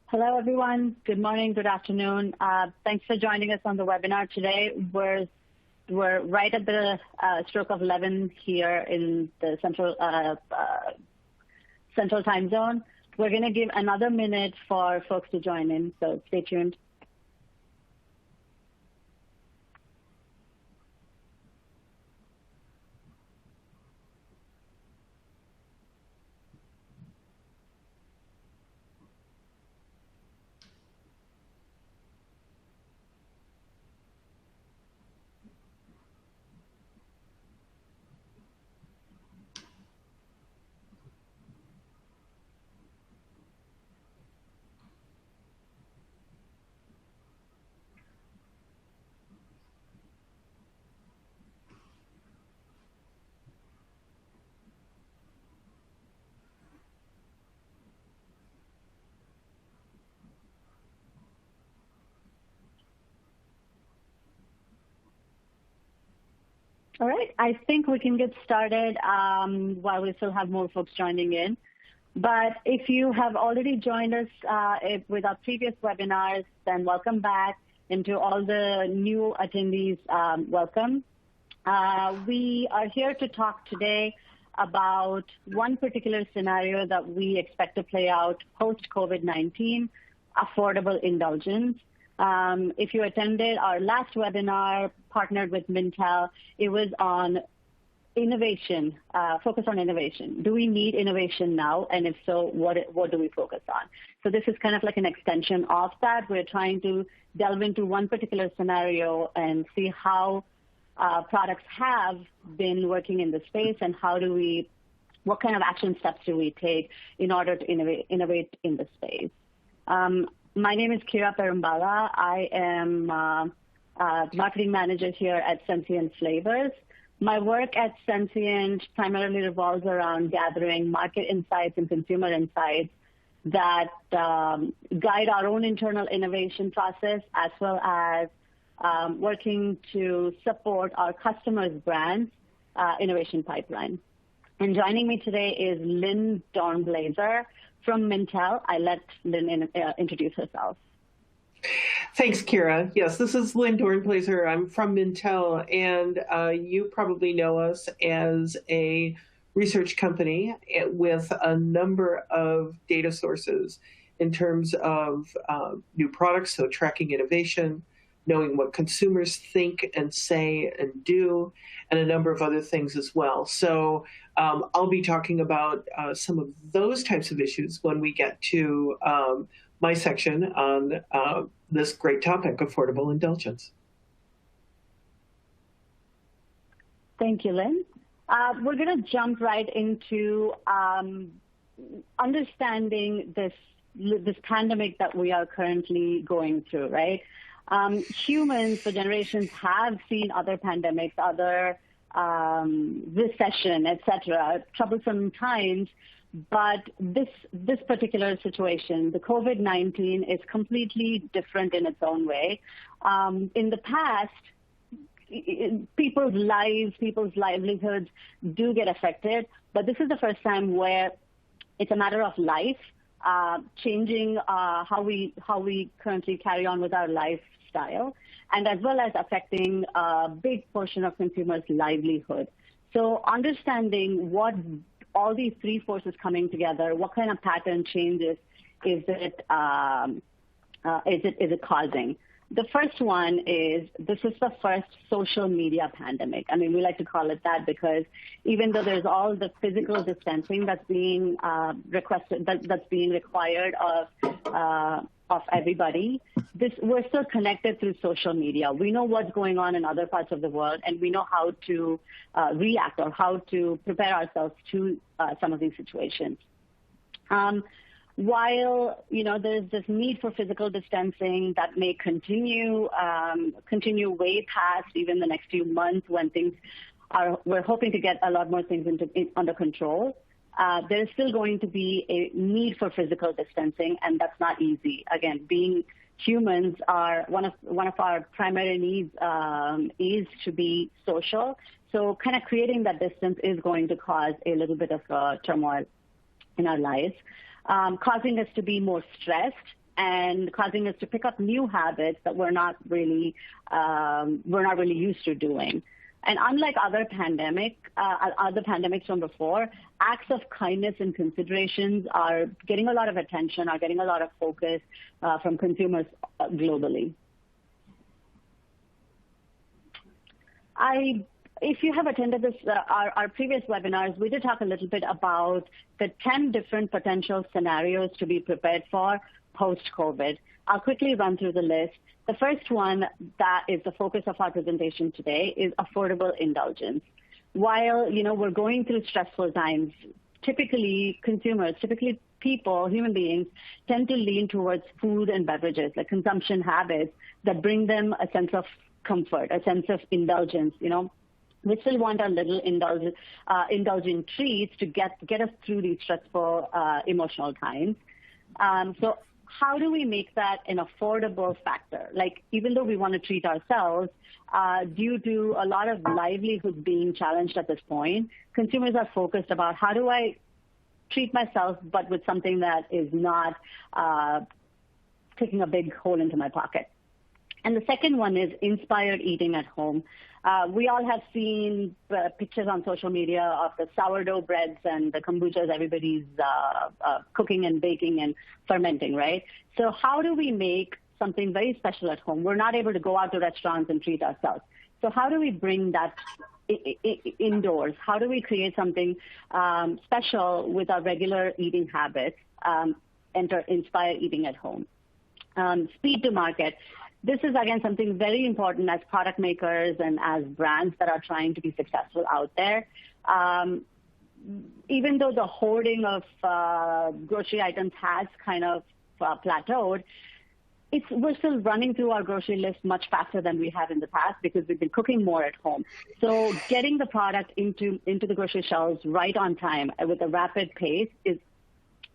Hello, everyone. Good morning, good afternoon. Thanks for joining us on the webinar today. We're right at the stroke of 11 here in the central time zone. We're going to give another minute for folks to join in, so stay tuned. All right, I think we can get started while we still have more folks joining in. But if you have already joined us with our previous webinars, then welcome back. And to all the new attendees, welcome. We are here to talk today about one particular scenario that we expect to play out post-COVID-19, affordable indulgence. If you attended our last webinar partnered with Mintel, it was on innovation, focus on innovation. Do we need innovation now? And if so, what do we focus on? So this is kind of like an extension of that. We're trying to delve into one particular scenario and see how products have been working in the space and what kind of action steps do we take in order to innovate in the space. My name is Kira Perumbala. I am marketing manager here at Sensient Flavors. My work at Sensient primarily revolves around gathering market insights and consumer insights that guide our own internal innovation process, as well as working to support our customers' brands' innovation pipeline. And joining me today is Lynn Dornblaser from Mintel. I let Lynn introduce herself. Thanks, Kira. Yes, this is Lynn Dornblaser. I'm from Mintel, and you probably know us as a research company with a number of data sources in terms of new products, so tracking innovation, knowing what consumers think and say and do, and a number of other things as well. So I'll be talking about some of those types of issues when we get to my section on this great topic, affordable indulgence. Thank you, Lynn. We're going to jump right into understanding this pandemic that we are currently going through, right? Humans for generations have seen other pandemics, other recession, etc., troublesome times, but this particular situation, the COVID-19, is completely different in its own way. In the past, people's lives, people's livelihoods do get affected, but this is the first time where it's a matter of life, changing how we currently carry on with our lifestyle, and as well as affecting a big portion of consumers' livelihood. So understanding what all these three forces coming together, what kind of pattern changes is it causing? The first one is this is the first social media pandemic. I mean, we like to call it that because even though there's all the physical distancing that's being that's being required of everybody, we're still connected through social media. We know what's going on in other parts of the world, and we know how to react or how to prepare ourselves to some of these situations. While there's this need for physical distancing that may continue way past even the next few months when we're hoping to get a lot more things under control. There's still going to be a need for physical distancing, and that's not easy. Again, being humans, one of our primary needs is to be social. So kind of creating that distance is going to cause a little bit of turmoil in our lives, causing us to be more stressed, and causing us to pick up new habits that we're not really used to doing. And unlike other pandemics from before, acts of kindness and considerations are getting a lot of attention, are getting a lot of focus from consumers globally. If you have attended our previous webinars, we did talk a little bit about the 10 different potential scenarios to be prepared for post-COVID. I'll quickly run through the list. The first one that is the focus of our presentation today is affordable indulgence. While, we're going through stressful times, typically people, human beings, tend to lean towards food and beverages, like consumption habits that bring them a sense of comfort, a sense of indulgence, We still want our little indulgent treats to get us through these stressful emotional times. So how do we make that an affordable factor? Like, even though we want to treat ourselves, due to a lot of livelihood being challenged at this point, consumers are focused about how do I treat myself, but with something that is not taking a big hole into my pocket. And the second one is inspired eating at home. We all have seen pictures on social media of the sourdough breads and the kombuchas everybody's cooking and baking and fermenting, right? So how do we make something very special at home? We're not able to go out to restaurants and treat ourselves. So how do we bring that indoors? How do we create something special with our regular eating habits? Enter inspired eating at home. Speed to market. This is, again, something very important as product makers and as brands that are trying to be successful out there. Even though the hoarding of grocery items has kind of plateaued, we're still running through our grocery list much faster than we have in the past because we've been cooking more at home. So getting the product into the grocery shelves right on time with a rapid pace is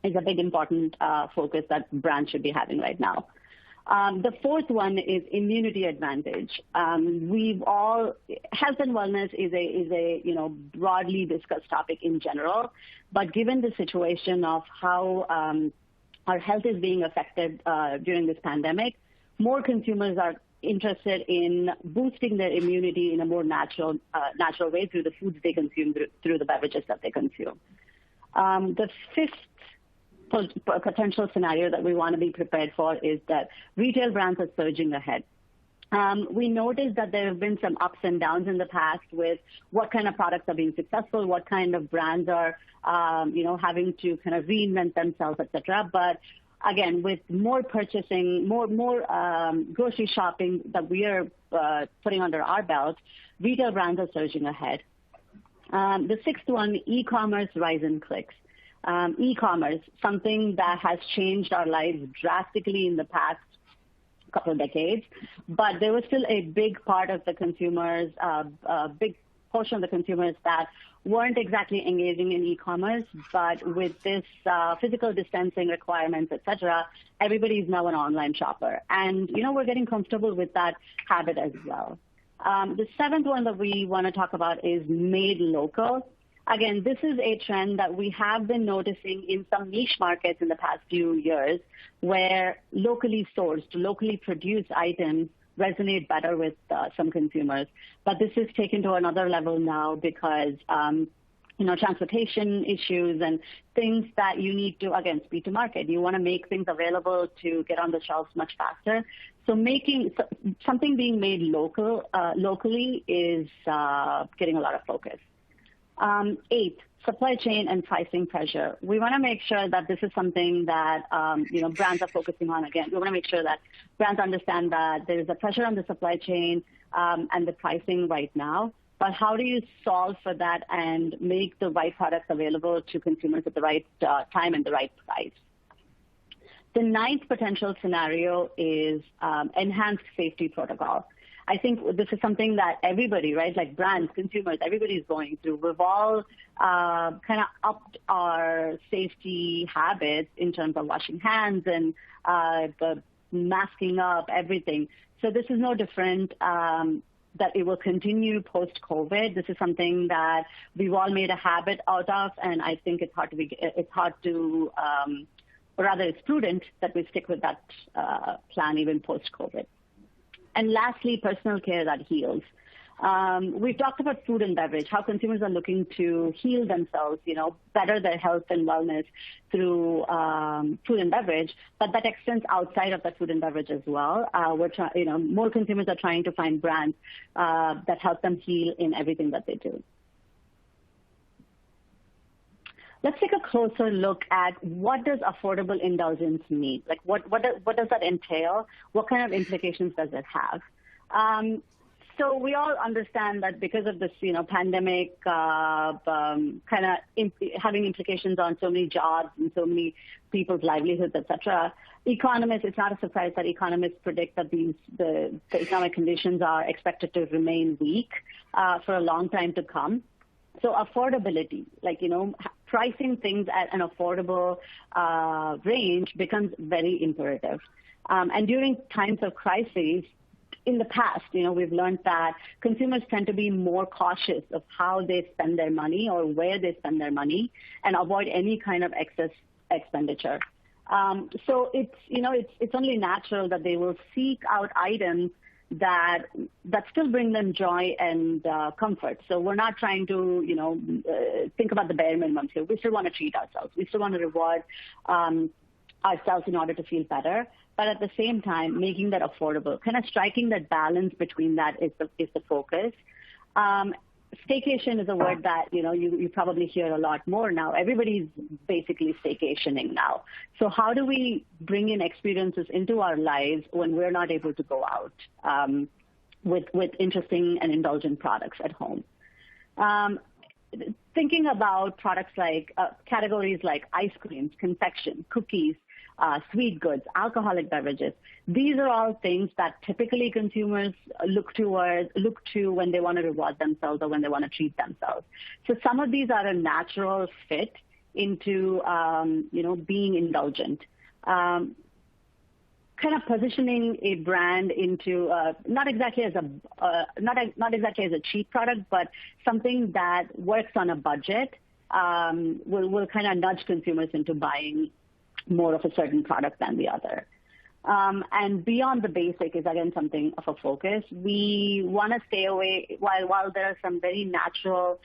a big important focus that brands should be having right now. The fourth one is immunity advantage. Health and wellness is a broadly discussed topic in general, but given the situation of how our health is being affected during this pandemic, more consumers are interested in boosting their immunity in a more natural way through the foods they consume, through the beverages that they consume. The fifth potential scenario that we want to be prepared for is that retail brands are surging ahead. We noticed that there have been some ups and downs in the past with what kind of products are being successful, what kind of brands are, having to kind of reinvent themselves, et cetera. But again, with more purchasing, more grocery shopping that we are putting under our belt, retail brands are surging ahead. The sixth one, e-commerce rise in clicks. E-commerce, something that has changed our lives drastically in the past couple of decades, but there was still a big part of the consumers, a big portion of the consumers that weren't exactly engaging in e-commerce, but with this physical distancing requirements, et cetera, everybody is now an online shopper. And, we're getting comfortable with that habit as well. The seventh one that we want to talk about is made local. Again, this is a trend that we have been noticing in some niche markets in the past few years where locally sourced, locally produced items resonate better with some consumers. But this is taken to another level now because, transportation issues and things that you need to, again, speed to market. You want to make things available to get on the shelves much faster. So making something being made locally is getting a lot of focus. Eighth, supply chain and pricing pressure. We want to make sure that this is something that, brands are focusing on. Again, we want to make sure that brands understand that there is a pressure on the supply chain and the pricing right now. But how do you solve for that and make the right products available to consumers at the right time and the right price? The ninth potential scenario is enhanced safety protocol. I think this is something that everybody, right, like brands, consumers, everybody's going through. We've all kind of upped our safety habits in terms of washing hands and the masking up, everything. So this is no different. That it will continue post-COVID. This is something that we've all made a habit out of, and I think it's hard to or rather it's prudent that we stick with that plan even post-COVID. And lastly, personal care that heals. We've talked about food and beverage, how consumers are looking to heal themselves, better their health and wellness through food and beverage, but that extends outside of that food and beverage as well. More consumers are trying to find brands that help them heal in everything that they do. Let's take a closer look at what does affordable indulgence mean? Like what does that entail? What kind of implications does it have? So we all understand that because of this, pandemic kind of having implications on so many jobs and so many people's livelihoods, et cetera, it's not a surprise that economists predict that the economic conditions are expected to remain weak for a long time to come. So affordability, pricing things at an affordable range becomes very imperative. And during times of crises, in the past, we've learned that consumers tend to be more cautious of how they spend their money or where they spend their money and avoid any kind of excess expenditure. So it's only natural that they will seek out items that still bring them joy and comfort. So we're not trying to, think about the bare minimums here. We still want to treat ourselves. We still want to reward ourselves in order to feel better. But at the same time, making that affordable, kind of striking that balance between that is the focus. Staycation is a word that, you probably hear a lot more now. Everybody's basically staycationing now. So how do we bring in experiences into our lives when we're not able to go out with interesting and indulgent products at home? Thinking about products like categories like ice creams, confection, cookies, sweet goods, alcoholic beverages. These are all things that typically consumers look to when they want to reward themselves or when they want to treat themselves. So some of these are a natural fit into, being indulgent. Kind of positioning a brand into not exactly as a cheap product, but something that works on a budget will kind of nudge consumers into buying more of a certain product than the other. And beyond the basic is, again, something of a focus. We want to stay away, while there are some very natural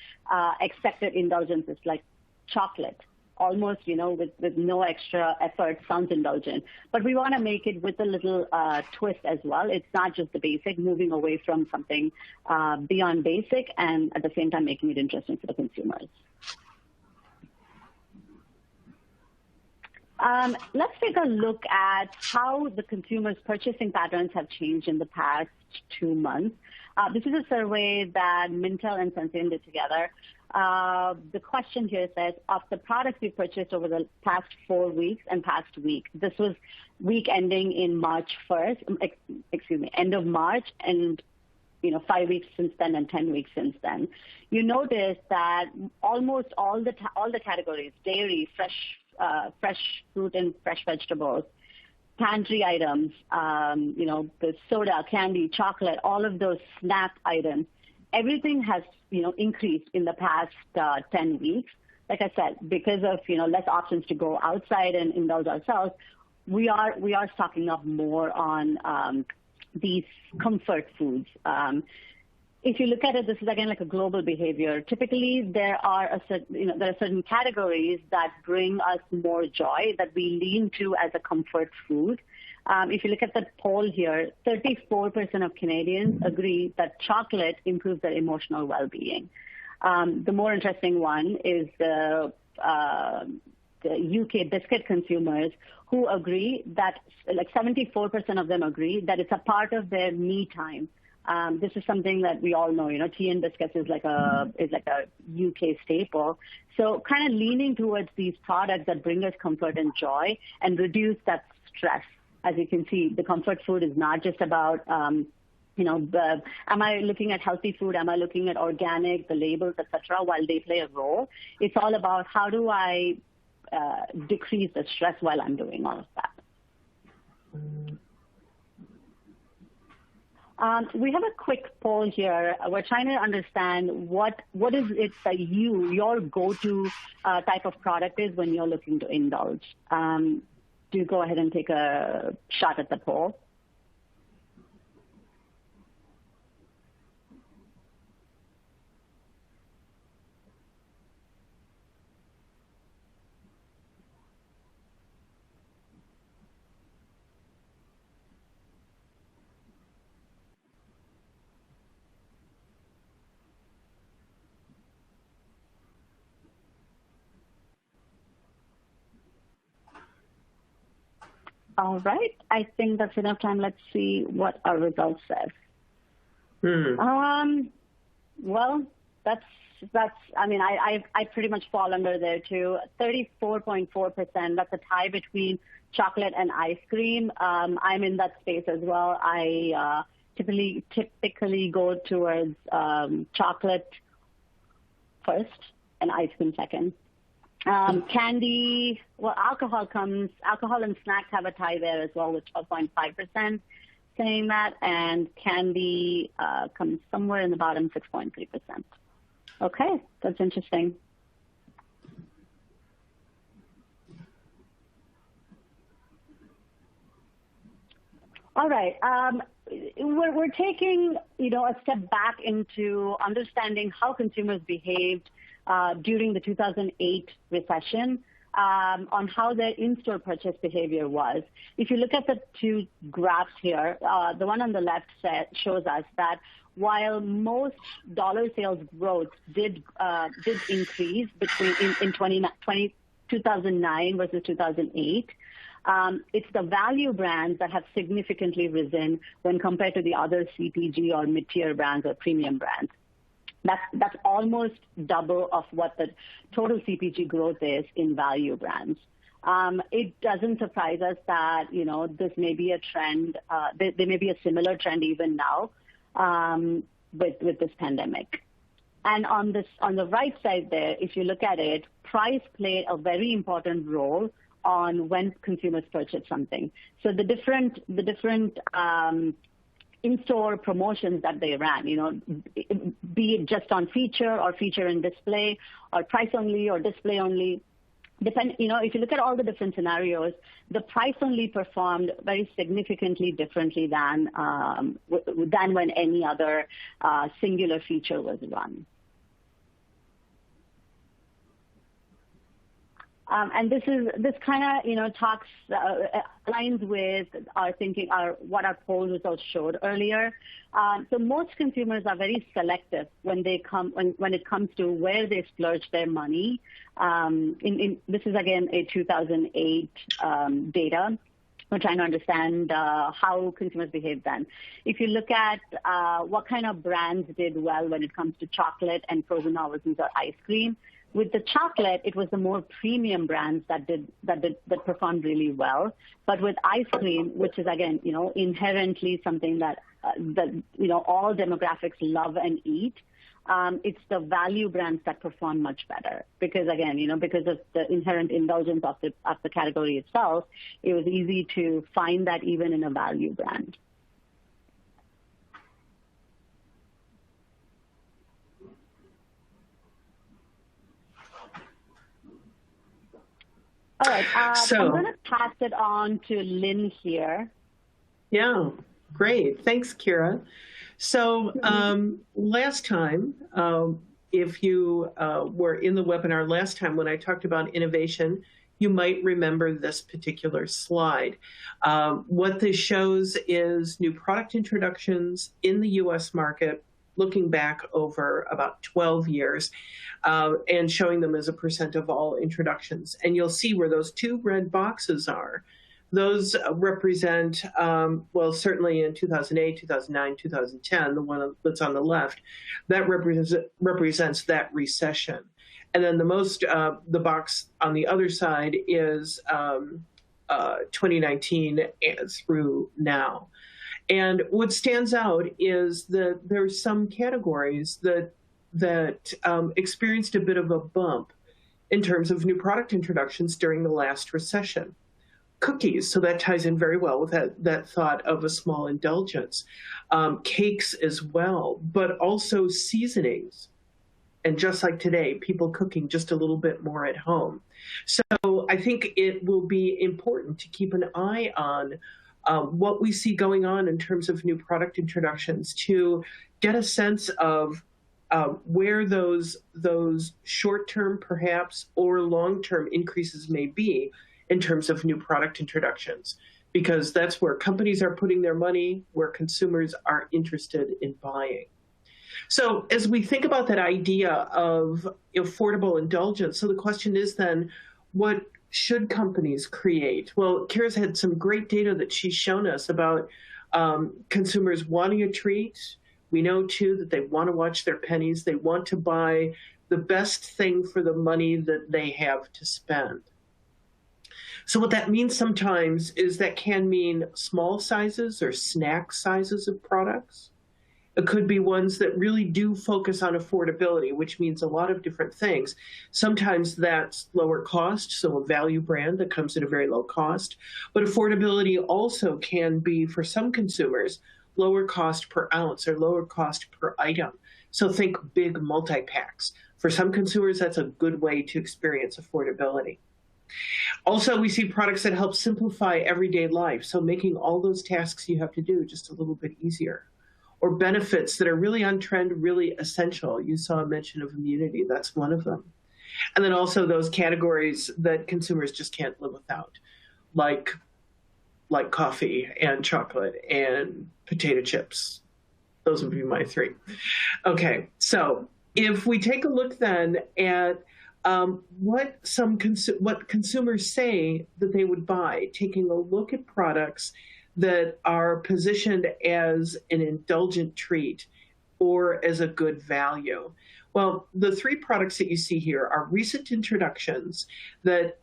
expected indulgences like chocolate, almost, with no extra effort, sounds indulgent. But we want to make it with a little twist as well. It's not just the basic, moving away from something beyond basic and at the same time making it interesting for the consumers. Let's take a look at how the consumers' purchasing patterns have changed in the past 2 months. This is a survey that Mintel and Sensient did together. The question here says, of the products we purchased over the past 4 weeks and past week, this was week ending in March 1st, end of March, and 5 weeks since then and 10 weeks since then. You notice that almost all the categories, dairy, fresh fruit and fresh vegetables, pantry items, the soda, candy, chocolate, all of those snack items, everything has, increased in the past 10 weeks. Like I said, because of, less options to go outside and indulge ourselves, we are stocking up more on these comfort foods. If you look at it, this is again like a global behavior. Typically, there are certain categories that bring us more joy that we lean to as a comfort food. If you look at the poll here, 34% of Canadians agree that chocolate improves their emotional well-being. The more interesting one is the UK biscuit consumers who agree that, 74% of them agree that it's a part of their me time. This is something that we all know, tea and biscuits is like a UK staple. So kind of leaning towards these products that bring us comfort and joy and reduce that stress. As you can see, the comfort food is not just about, am I looking at healthy food? Am I looking at organic, the labels, etc., while they play a role? It's all about how do I decrease the stress while I'm doing all of that. We have a quick poll here. We're trying to understand what is it that your go-to type of product is when you're looking to indulge. to go ahead and take a shot at the poll. All right, I think that's enough time. Let's see what our results says. Well, that's. I mean, I pretty much fall under there too. 34.4%. That's a tie between chocolate and ice cream. I'm in that space as well. I typically go towards chocolate first and ice cream second. Candy, well, alcohol and snacks have a tie there as well with 12.5% saying that, and candy comes somewhere in the bottom, 6.3%. Okay, that's interesting. All right, we're taking, a step back into understanding how consumers behaved during the 2008 recession, on how their in-store purchase behavior was. If you look at the two graphs here, the one on the left shows us that while most dollar sales growth did increase in 2009 versus 2008, it's the value brands that have significantly risen when compared to the other CPG or mid-tier brands or premium brands. That's almost double of what the total CPG growth is in value brands. It doesn't surprise us that, this may be a trend. There may be a similar trend even now with this pandemic. And on the right side there, if you look at it, price played a very important role on when consumers purchase something. So the different in-store promotions that they ran, be it just on feature or feature and display or price only or display only. If you look at all the different scenarios, the price only performed very significantly differently than when any other singular feature was run. And this kind of talks aligns with our thinking, what our poll results showed earlier. So most consumers are very selective when it comes to where they splurge their money. This is again a 2008 data. We're trying to understand how consumers behave then. If you look at what kind of brands did well when it comes to chocolate and frozen novelties or ice cream. With the chocolate, it was the more premium brands that performed really well. But with ice cream, which is again, inherently something that all demographics love and eat, it's the value brands that perform much better because again, because of the inherent indulgence of the category itself, it was easy to find that even in a value brand. All right, I'm going to pass it on to Lynn here. Yeah, great. Thanks, Kira. So last time, if you were in the webinar last time when I talked about innovation, you might remember this particular slide. What this shows is new product introductions in the U.S. market, looking back over about 12 years and showing them as a percent of all introductions. And you'll see where those two red boxes are. Those represent, well, certainly in 2008, 2009, 2010, the one that's on the left, that represents that recession. And then the box on the other side is 2019 through now. And what stands out is that there's some categories that experienced a bit of a bump in terms of new product introductions during the last recession. Cookies, so that ties in very well with that thought of a small indulgence. Cakes as well, but also seasonings And just like today, people cooking just a little bit more at home. So I think it will be important to keep an eye on what we see going on in terms of new product introductions, to get a sense of where those short-term perhaps or long-term increases may be in terms of new product introductions, because that's where companies are putting their money, where consumers are interested in buying. So as we think about that idea of affordable indulgence, so the question is then, what should companies create? Well, Kira's had some great data that she's shown us about consumers wanting a treat. We know, too, that they want to watch their pennies. They want to buy the best thing for the money that they have to spend. So what that means sometimes is that can mean small sizes or snack sizes of products. It could be ones that really do focus on affordability, which means a lot of different things. Sometimes that's lower cost, so a value brand that comes at a very low cost. But affordability also can be, for some consumers, lower cost per ounce or lower cost per item. So think big multi-packs. For some consumers, that's a good way to experience affordability. Also, we see products that help simplify everyday life, so making all those tasks you have to do just a little bit easier. Or benefits that are really on trend, really essential. You saw a mention of immunity. That's one of them. And then also those categories that consumers just can't live without, like coffee and chocolate and potato chips. Those would be my three. Okay, so if we take a look then at what consumers say that they would buy, taking a look at products that are positioned as an indulgent treat or as a good value. Well, the three products that you see here are recent introductions that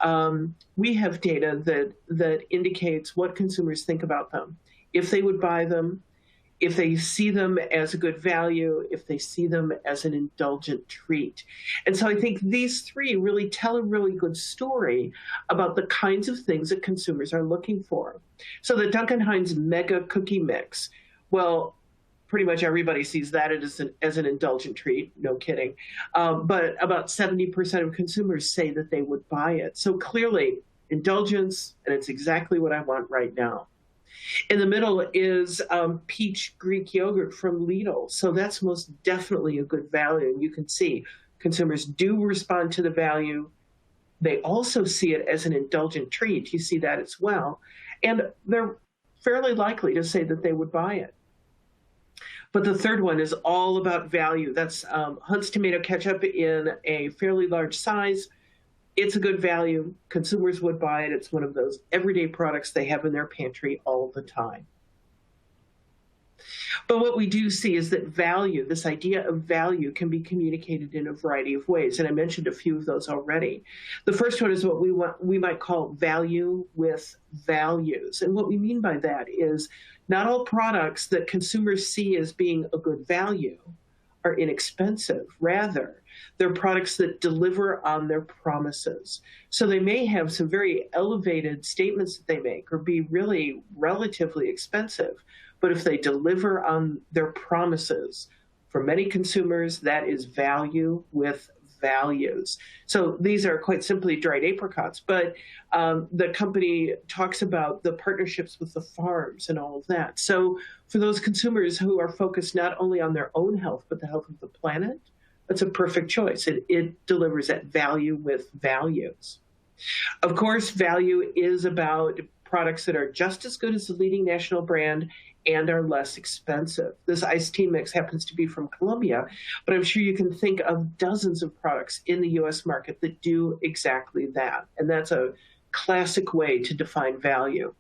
we have data that indicates what consumers think about them, if they would buy them, if they see them as a good value, if they see them as an indulgent treat. And so I think these three really tell a really good story about the kinds of things that consumers are looking for. So the Duncan Hines Mega Cookie Mix, well, pretty much everybody sees that as an indulgent treat, no kidding. But about 70% of consumers say that they would buy it. So clearly, indulgence, and it's exactly what I want right now. In the middle is peach Greek yogurt from Lidl. So that's most definitely a good value. And you can see consumers do respond to the value. They also see it as an indulgent treat. You see that as well. And they're fairly likely to say that they would buy it. But the third one is all about value. That's Hunt's tomato ketchup in a fairly large size. It's a good value. Consumers would buy it. It's one of those everyday products they have in their pantry all the time. But what we do see is that value, this idea of value, can be communicated in a variety of ways. And I mentioned a few of those already. The first one is what we might call value with values. And what we mean by that is not all products that consumers see as being a good value are inexpensive. Rather, they're products that deliver on their promises. So they may have some very elevated statements that they make or be really relatively expensive. But if they deliver on their promises, for many consumers, that is value with values. So these are quite simply dried apricots, but the company talks about the partnerships with the farms and all of that. So for those consumers who are focused not only on their own health, but the health of the planet, that's a perfect choice. It delivers that value with values. Of course, value is about products that are just as good as the leading national brand and are less expensive. This iced tea mix happens to be from Colombia, but I'm sure you can think of dozens of products in the US market that do exactly that. And that's a classic way to define value.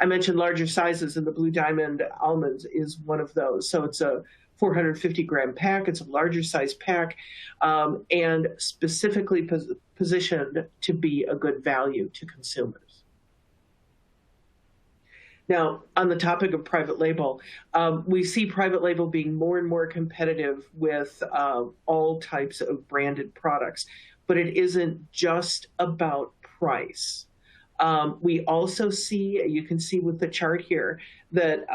I mentioned larger sizes, and the Blue Diamond almonds is one of those. So it's a 450-gram pack. It's a larger size pack, and specifically positioned to be a good value to consumers. Now, on the topic of private label, we see private label being more and more competitive with all types of branded products, but it isn't just about price. We also see, you can see with the chart here, that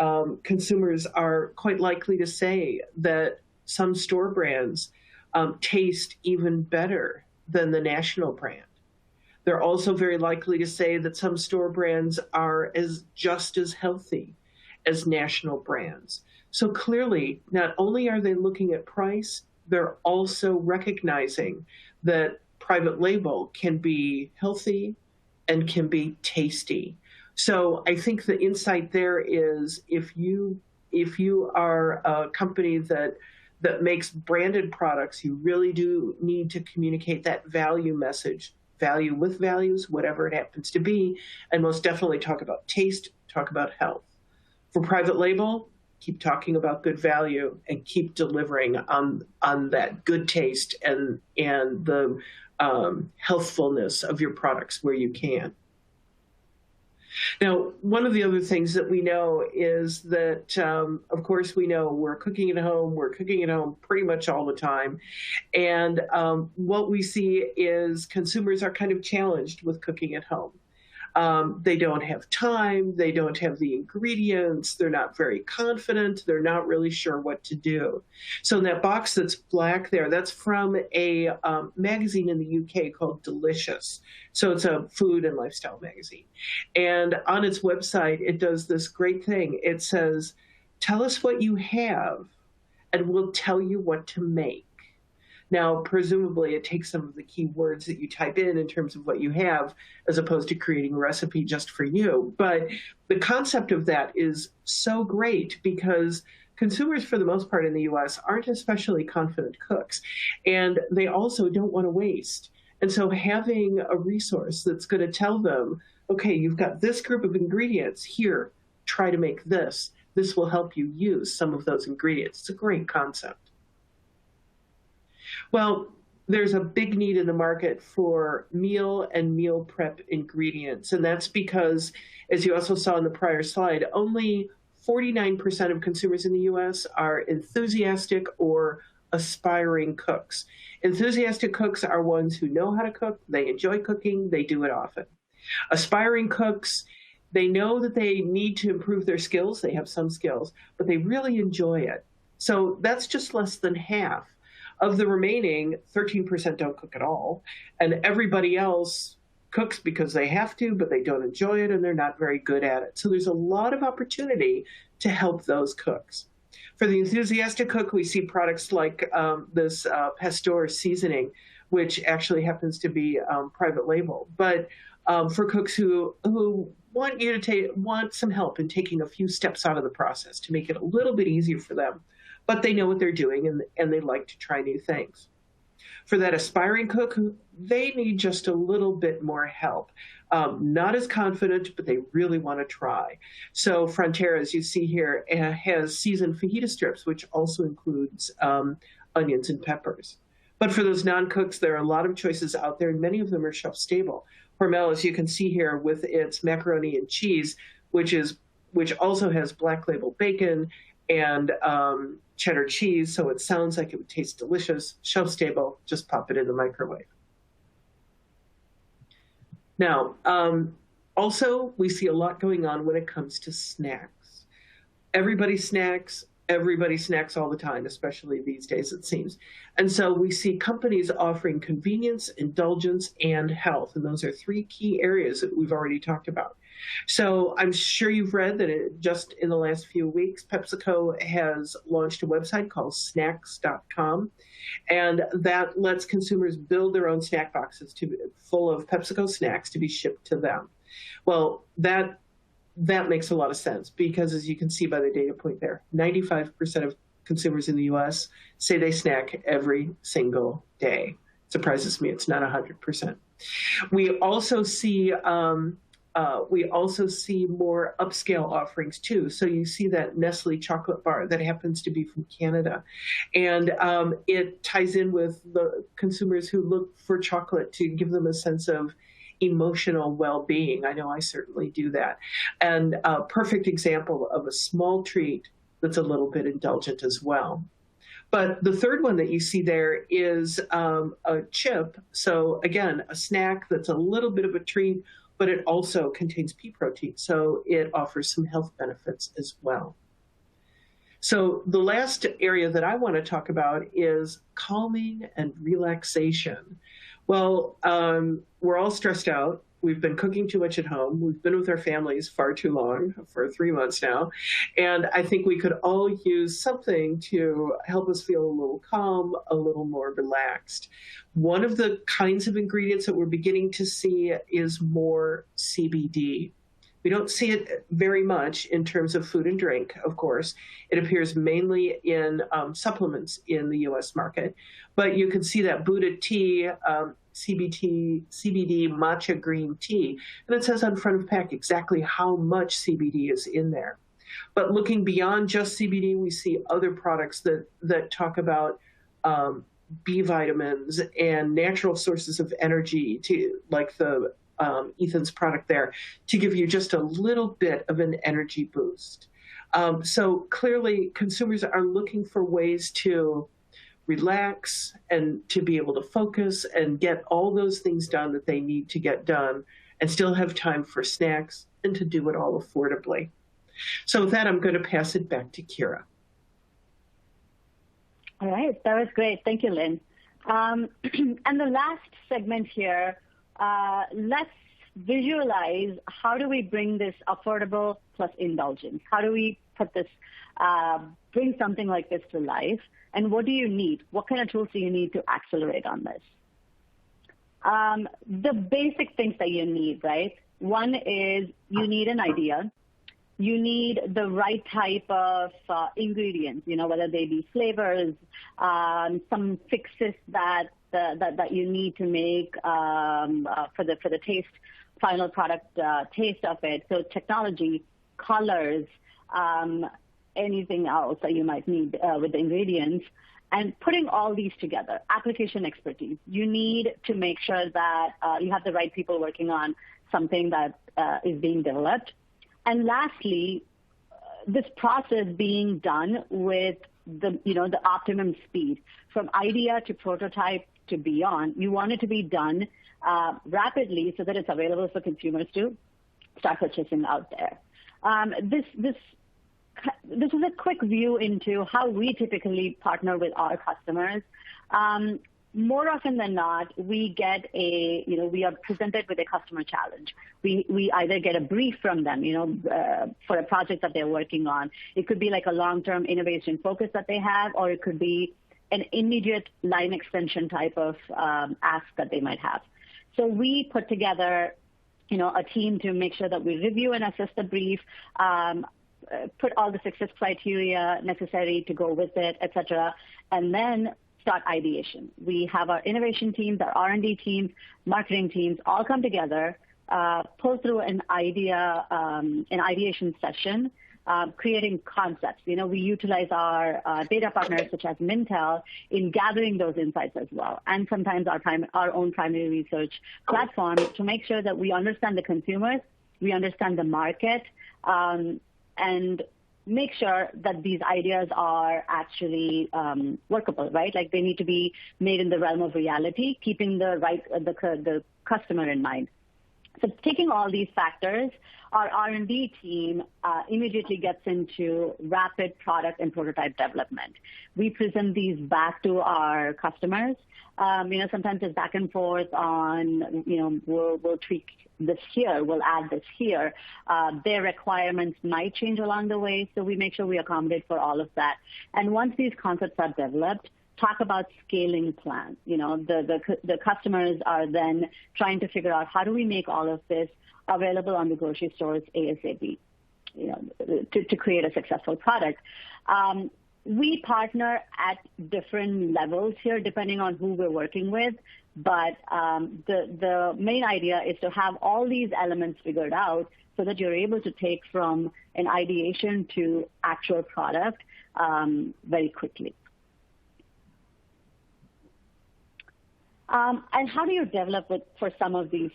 consumers are quite likely to say that some store brands taste even better than the national brand. They're also very likely to say that some store brands are just as healthy as national brands. So clearly, not only are they looking at price, they're also recognizing that private label can be healthy and can be tasty. So I think the insight there is if you are a company that makes branded products, you really do need to communicate that value message, value with values, whatever it happens to be, and most definitely talk about taste, talk about health. For private label, keep talking about good value and keep delivering on that good taste and the healthfulness of your products where you can. Now, one of the other things that we know is that, of course, we know we're cooking at home. We're cooking at home pretty much all the time. And what we see is consumers are kind of challenged with cooking at home. They don't have time. They don't have the ingredients. They're not very confident. They're not really sure what to do. So in that box that's black there, that's from a magazine in the UK called Delicious. So it's a food and lifestyle magazine. And on its website, it does this great thing. It says, tell us what you have, and we'll tell you what to make. Now, presumably, it takes some of the key words that you type in terms of what you have, as opposed to creating a recipe just for you. But the concept of that is so great because consumers, for the most part in the US, aren't especially confident cooks, and they also don't want to waste. And so having a resource that's going to tell them, okay, you've got this group of ingredients here, try to make this. This will help you use some of those ingredients. It's a great concept. Well, there's a big need in the market for meal and meal prep ingredients. And that's because, as you also saw in the prior slide, only 49% of consumers in the US are enthusiastic or aspiring cooks. Enthusiastic cooks are ones who know how to cook, they enjoy cooking, they do it often. Aspiring cooks, they know that they need to improve their skills, they have some skills, but they really enjoy it. So that's just less than half. Of the remaining, 13% don't cook at all, and everybody else cooks because they have to, but they don't enjoy it and they're not very good at it. So there's a lot of opportunity to help those cooks. For the enthusiastic cook, we see products like this Pasteur seasoning, which actually happens to be private label. But for cooks who want you to want some help in taking a few steps out of the process to make it a little bit easier for them, but they know what they're doing and they like to try new things. For that aspiring cook, they need just a little bit more help. Not as confident, but they really want to try. So Frontera, as you see here, has seasoned fajita strips, which also includes onions and peppers. But for those non-cooks, there are a lot of choices out there, and many of them are shelf-stable. Hormel, as you can see here, with its macaroni and cheese, which also has black label bacon and cheddar cheese, so it sounds like it would taste delicious, shelf-stable, just pop it in the microwave. Now, also, we see a lot going on when it comes to snacks. Everybody snacks all the time, especially these days, it seems. And so we see companies offering convenience, indulgence, and health, and those are three key areas that we've already talked about. So I'm sure you've read that just in the last few weeks, PepsiCo has launched a website called snacks.com, and that lets consumers build their own snack boxes full of PepsiCo snacks to be shipped to them. Well, that makes a lot of sense because, as you can see by the data point there, 95% of consumers in the US say they snack every single day. Surprises me, it's not 100%. We also see more upscale offerings too. So you see that Nestle chocolate bar that happens to be from Canada. And it ties in with the consumers who look for chocolate to give them a sense of emotional well-being. I know I certainly do that. And a perfect example of a small treat that's a little bit indulgent as well. But the third one that you see there is a chip. So again, a snack that's a little bit of a treat, but it also contains pea protein, so it offers some health benefits as well. So the last area that I want to talk about is calming and relaxation. Well, we're all stressed out. We've been cooking too much at home. We've been with our families far too long, for 3 months now. And I think we could all use something to help us feel a little calm, a little more relaxed. One of the kinds of ingredients that we're beginning to see is more CBD. We don't see it very much in terms of food and drink, of course. It appears mainly in supplements in the U.S. market. But you can see that Buddha tea, CBD matcha green tea, and it says on front of pack exactly how much CBD is in there. But looking beyond just CBD, we see other products that talk about B vitamins and natural sources of energy, like the Ethan's product there, to give you just a little bit of an energy boost. So clearly, consumers are looking for ways to relax and to be able to focus and get all those things done that they need to get done and still have time for snacks and to do it all affordably. So with that, I'm going to pass it back to Kira. All right, that was great. Thank you, Lynn. And the last segment here, let's visualize how do we bring this affordable plus indulgence? How do we put this, bring something like this to life? And what do you need? What kind of tools do you need to accelerate on this? The basic things that you need, right? One is you need an idea. You need the right type of ingredients, whether they be flavors, some fixes that you need to make for the taste, final product taste of it. So technology, colors, anything else that you might need with the ingredients, and putting all these together. Application expertise. You need to make sure that you have the right people working on something that is being developed. And lastly, this process being done with the optimum speed, from idea to prototype to beyond. You want it to be done rapidly so that it's available for consumers to start purchasing out there. This is a quick view into how we typically partner with our customers. More often than not, we get we are presented with a customer challenge. We either get a brief from them, for a project that they're working on. It could be like a long-term innovation focus that they have, or it could be an immediate line extension type of ask that they might have. So we put together, a team to make sure that we review and assess the brief, put all the success criteria necessary to go with it, et cetera, and then start ideation. We have our innovation teams, our R&D teams, marketing teams all come together, pull through an ideation session, creating concepts. We utilize our data partners such as Mintel in gathering those insights as well, and sometimes our own primary research platform to make sure that we understand the consumers, we understand the market, and make sure that these ideas are actually workable, right? Like they need to be made in the realm of reality, keeping the customer in mind. So taking all these factors, our R&D team immediately gets into rapid product and prototype development. We present these back to our customers. Sometimes it's back and forth on, we'll tweak this here, we'll add this here. Their requirements might change along the way, so we make sure we accommodate for all of that. And once these concepts are developed, talk about scaling plans. The customers are then trying to figure out how do we make all of this available on the grocery stores ASAP, to create a successful product. We partner at different levels here depending on who we're working with, but the main idea is to have all these elements figured out so that you're able to take from an ideation to actual product very quickly. And how do you develop for some of these,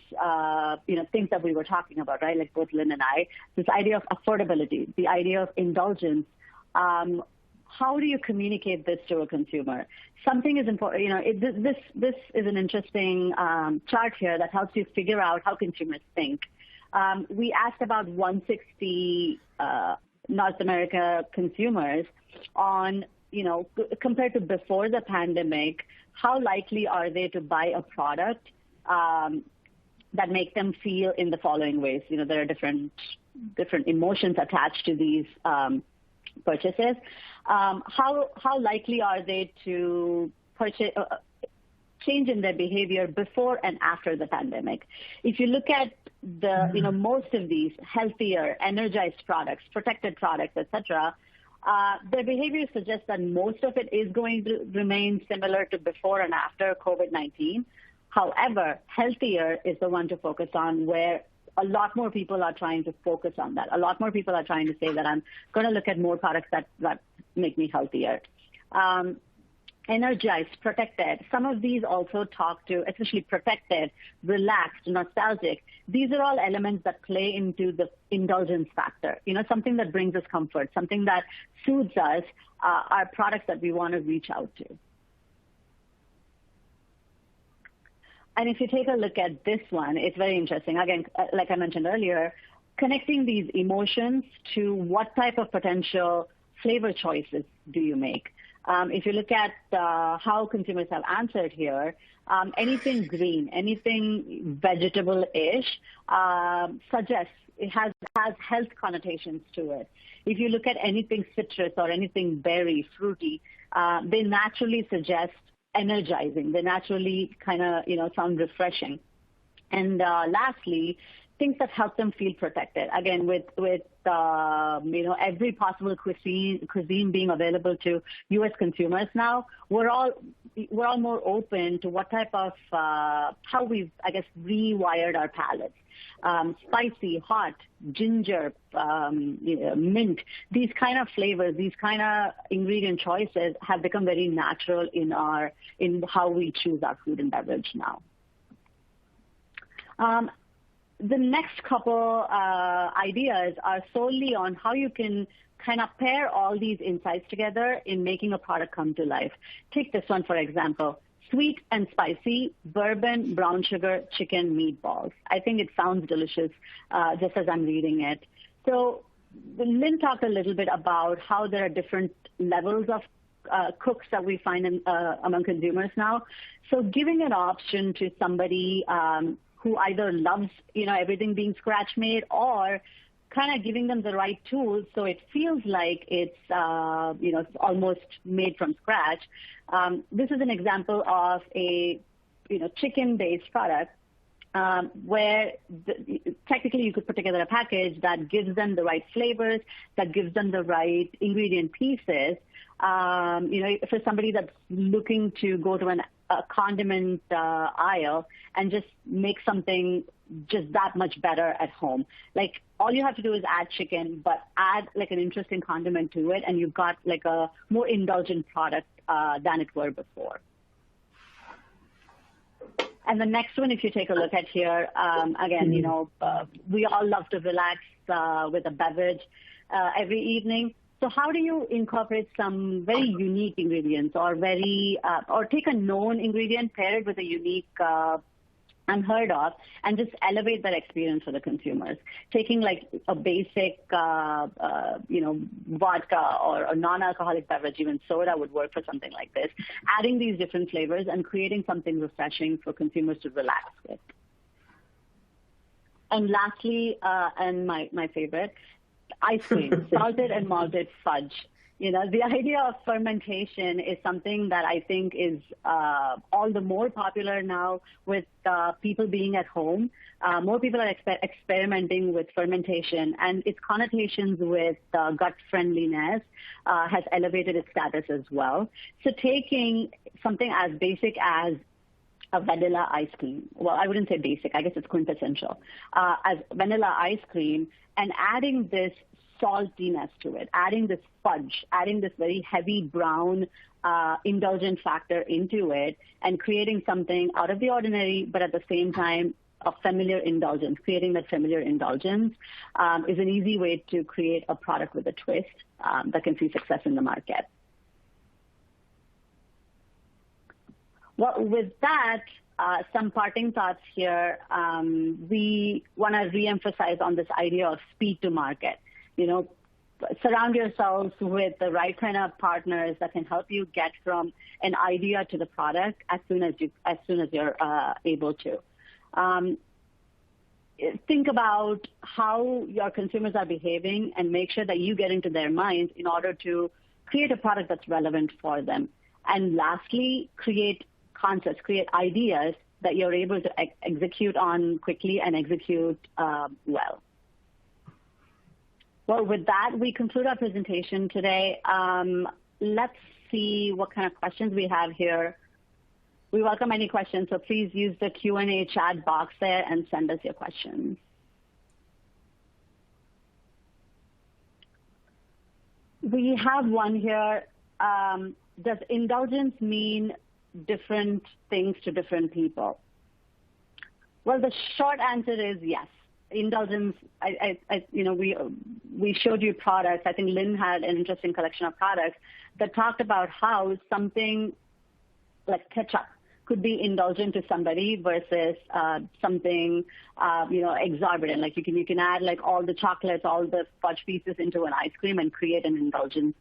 things that we were talking about, right? Like both Lynn and I, this idea of affordability, the idea of indulgence. How do you communicate this to a consumer? Something is important. This is an interesting chart here that helps you figure out how consumers think. We asked about 160 North America consumers on, compared to before the pandemic, how likely are they to buy a product that make them feel in the following ways? There are different emotions attached to these purchases. How likely are they to purchase? Change in their behavior before and after the pandemic. If you look at the, most of these healthier, energized products, protected products, etc., their behavior suggests that most of it is going to remain similar to before and after COVID-19. However, healthier is the one to focus on, where a lot more people are trying to focus on that. A lot more people are trying to say that I'm going to look at more products that make me healthier. Energized, protected. Some of these also talk to, especially protected, relaxed, nostalgic. These are all elements that play into the indulgence factor. Something that brings us comfort, something that soothes us, are products that we want to reach out to. And if you take a look at this one, it's very interesting. Again, like I mentioned earlier, connecting these emotions to what type of potential flavor choices do you make? If you look at how consumers have answered here, anything green, anything vegetable-ish suggests it has health connotations to it. If you look at anything citrus or anything berry, fruity, they naturally suggest energizing. They naturally kind of, sound refreshing. And lastly, things that help them feel protected. Again, with every possible cuisine being available to U.S. consumers now, we're all more open to what type of how we've, rewired our palates. Spicy, hot, ginger, mint. These kind of flavors, these kind of ingredient choices have become very natural in how we choose our food and beverage now. The next couple ideas are solely on how you can kind of pair all these insights together in making a product come to life. Take this one, for example. Sweet and spicy, bourbon, brown sugar, chicken meatballs. I think it sounds delicious just as I'm reading it. So Lynn talked a little bit about how there are different levels of cooks that we find among consumers now. So giving an option to somebody who either loves, everything being scratch made, or kind of giving them the right tools so it feels like it's, almost made from scratch. This is an example of a, chicken-based product where technically you could put together a package that gives them the right flavors, that gives them the right ingredient pieces. For somebody that's looking to go to a condiment aisle and just make something just that much better at home. Like, all you have to do is add chicken, but add like an interesting condiment to it, and you've got like a more indulgent product than it were before. And the next one, if you take a look at here, again, we all love to relax with a beverage every evening. So how do you incorporate some very unique ingredients, or take a known ingredient, pair it with a unique, unheard of, and just elevate that experience for the consumers? Taking like a basic, vodka or a non-alcoholic beverage, even soda would work for something like this. Adding these different flavors and creating something refreshing for consumers to relax with. And lastly, and my favorite, ice cream, salted and malted fudge. The idea of fermentation is something that I think is all the more popular now with people being at home. More people are experimenting with fermentation, and its connotations with gut friendliness has elevated its status as well. So taking something as basic as a vanilla ice cream. Well, I wouldn't say basic. I guess it's quintessential. As vanilla ice cream, and adding this saltiness to it, adding this fudge, adding this very heavy brown indulgent factor into it, and creating something out of the ordinary, but at the same time a familiar indulgence. Creating that familiar indulgence is an easy way to create a product with a twist that can see success in the market. Well, with that, some parting thoughts here. We want to reemphasize on this idea of speed to market. surround yourselves with the right kind of partners that can help you get from an idea to the product as soon as you're able to. Think about how your consumers are behaving and make sure that you get into their minds in order to create a product that's relevant for them. And lastly, create concepts, create ideas that you're able to execute on quickly and execute well. Well, with that, we conclude our presentation today. Let's see what kind of questions we have here. We welcome any questions, so please use the Q&A chat box there and send us your questions. We have one here. Does indulgence mean different things to different people? Well, the short answer is yes. Indulgence, we showed you products. I think Lynn had an interesting collection of products that talked about how something like ketchup could be indulgent to somebody versus something, exorbitant. Like you can add like all the chocolates, all the fudge pieces into an ice cream and create an indulgence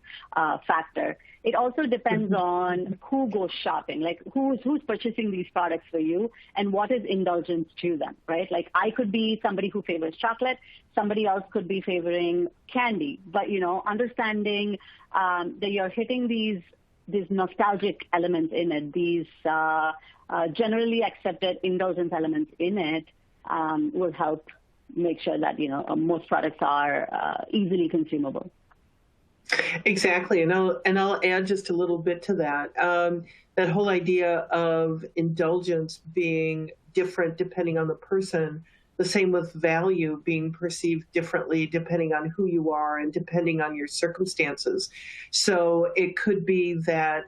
factor. It also depends on who goes shopping, like who's purchasing these products for you and what is indulgence to them, right? Like I could be somebody who favors chocolate, somebody else could be favoring candy, but understanding that you're hitting these nostalgic elements in it, these generally accepted indulgence elements in it will help make sure that, most products are easily consumable. Exactly. And I'll add just a little bit to that. That whole idea of indulgence being different depending on the person, the same with value being perceived differently depending on who you are and depending on your circumstances. So it could be that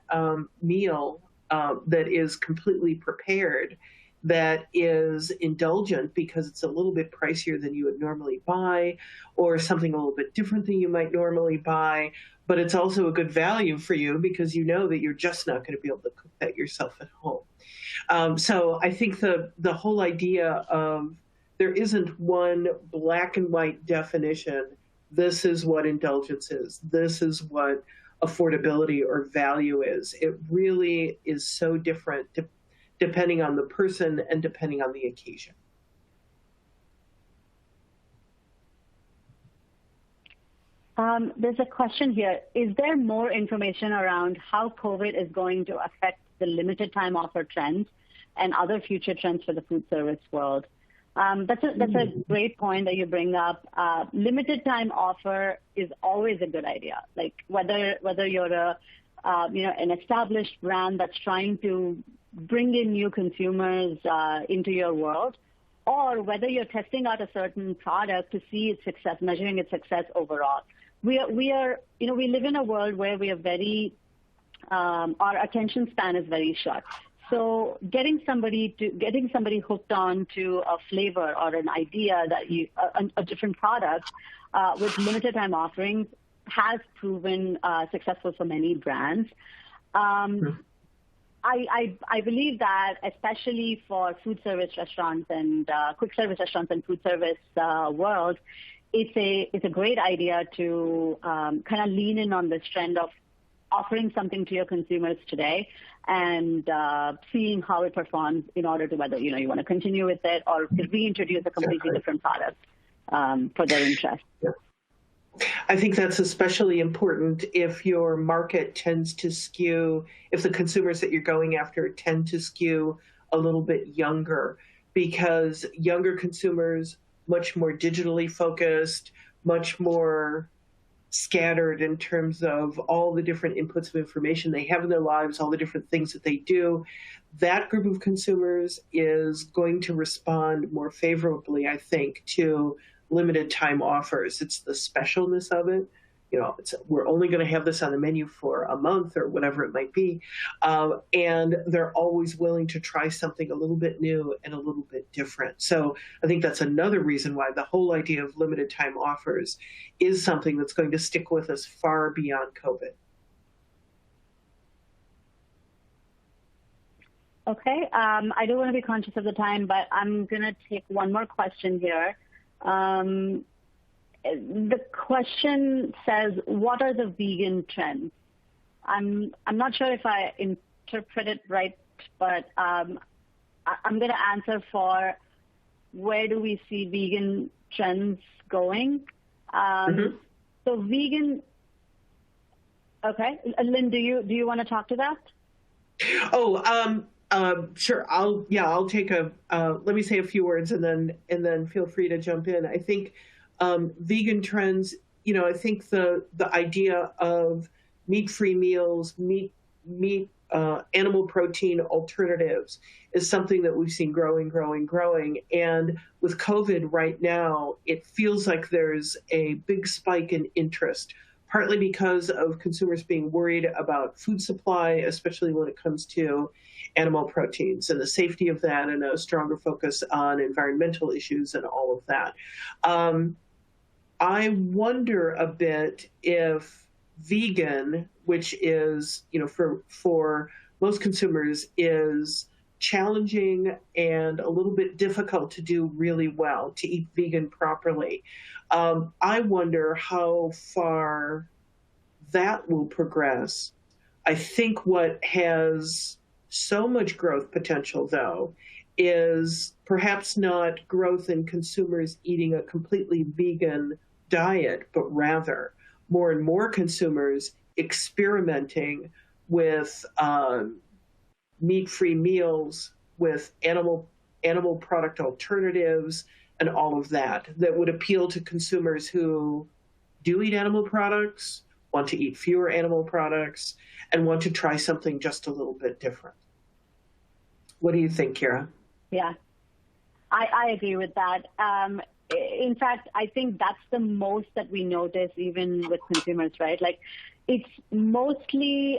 meal that is completely prepared that is indulgent because it's a little bit pricier than you would normally buy, or something a little bit different than you might normally buy, but it's also a good value for you because you know that you're just not going to be able to cook that yourself at home. So I think the whole idea of there isn't one black and white definition. This is what indulgence is. This is what affordability or value is. It really is so different depending on the person and depending on the occasion. There's a question here. Is there more information around how COVID is going to affect the limited time offer trends and other future trends for the food service world? That's a great point that you bring up. Limited time offer is always a good idea. Like whether you're an established brand that's trying to bring in new consumers into your world, or whether you're testing out a certain product to see its success, measuring its success overall. We live in a world where we are very, our attention span is very short. So getting somebody hooked on to a flavor or an idea that a different product with limited time offerings has proven successful for many brands. I believe that especially for food service restaurants and quick service restaurants and food service world, it's a great idea to kind of lean in on this trend of offering something to your consumers today and seeing how it performs in order to whether you want to continue with it or reintroduce a completely different product for their interest. Yeah. I think that's especially important if your market tends to skew, if the consumers that you're going after tend to skew a little bit younger, because younger consumers, much more digitally focused, much more scattered in terms of all the different inputs of information they have in their lives, all the different things that they do, that group of consumers is going to respond more favorably, I think, to limited time offers. It's the specialness of it. We're only going to have this on the menu for a month or whatever it might be. And they're always willing to try something a little bit new and a little bit different. So I think that's another reason why the whole idea of limited time offers is something that's going to stick with us far beyond COVID. Okay. I do want to be conscious of the time, but I'm going to take one more question here. the question says, what are the vegan trends? I'm not sure if I interpret it right, but I'm going to answer for where do we see vegan trends going. So vegan. Okay, Lynn, do you want to talk to that? Sure. I'll take let me say a few words and then feel free to jump in. I think vegan trends, I think the idea of meat-free meals, animal protein alternatives is something that we've seen growing. And with COVID right now, it feels like there's a big spike in interest, partly because of consumers being worried about food supply, especially when it comes to animal proteins and the safety of that, and a stronger focus on environmental issues and all of that. I wonder a bit if vegan, which is, for most consumers, is challenging and a little bit difficult to do really well, to eat vegan properly. I wonder how far that will progress. I think what has so much growth potential, though, is perhaps not growth in consumers eating a completely vegan diet, but rather more and more consumers experimenting with meat-free meals, with animal product alternatives, and all of that would appeal to consumers who do eat animal products, want to eat fewer animal products, and want to try something just a little bit different. What do you think, Kira? Yeah, I agree with that. In fact, I think that's the most that we notice even with consumers, right? Like, it's mostly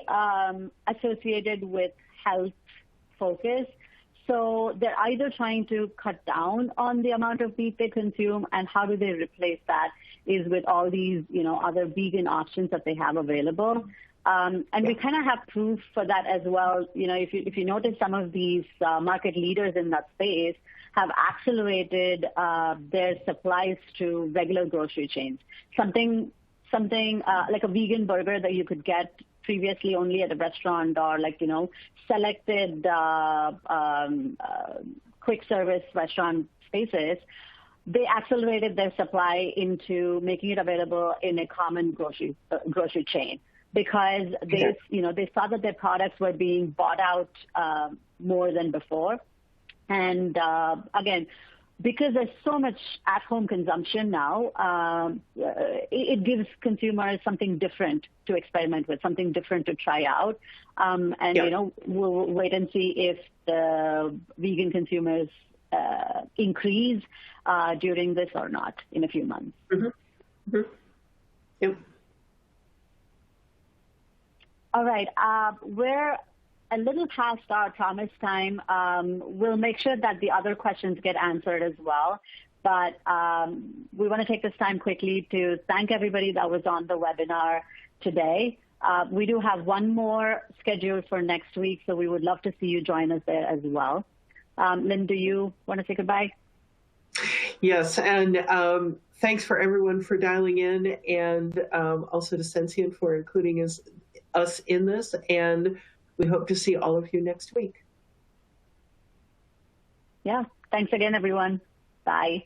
associated with health focus. So they're either trying to cut down on the amount of meat they consume, and how do they replace that is with all these, other vegan options that they have available. And we kind of have proof for that as well. If you notice, some of these market leaders in that space have accelerated their supplies to regular grocery chains. Something like a vegan burger that you could get previously only at a restaurant, or selected quick service restaurant spaces. They accelerated their supply into making it available in a common grocery chain, because they saw that their products were being bought out more than before. And again, because there's so much at-home consumption now, it gives consumers something different to experiment with, something different to try out. We'll wait and see if the vegan consumers increase during this or not in a few months. Yep. All right. We're a little past our promised time. We'll make sure that the other questions get answered as well. But we want to take this time quickly to thank everybody that was on the webinar today. We do have one more scheduled for next week, so we would love to see you join us there as well. Lynn, do you want to say goodbye? Yes, and thanks for everyone for dialing in, and also to Sensient for including us in this, and we hope to see all of you next week. Yeah, thanks again, everyone. Bye.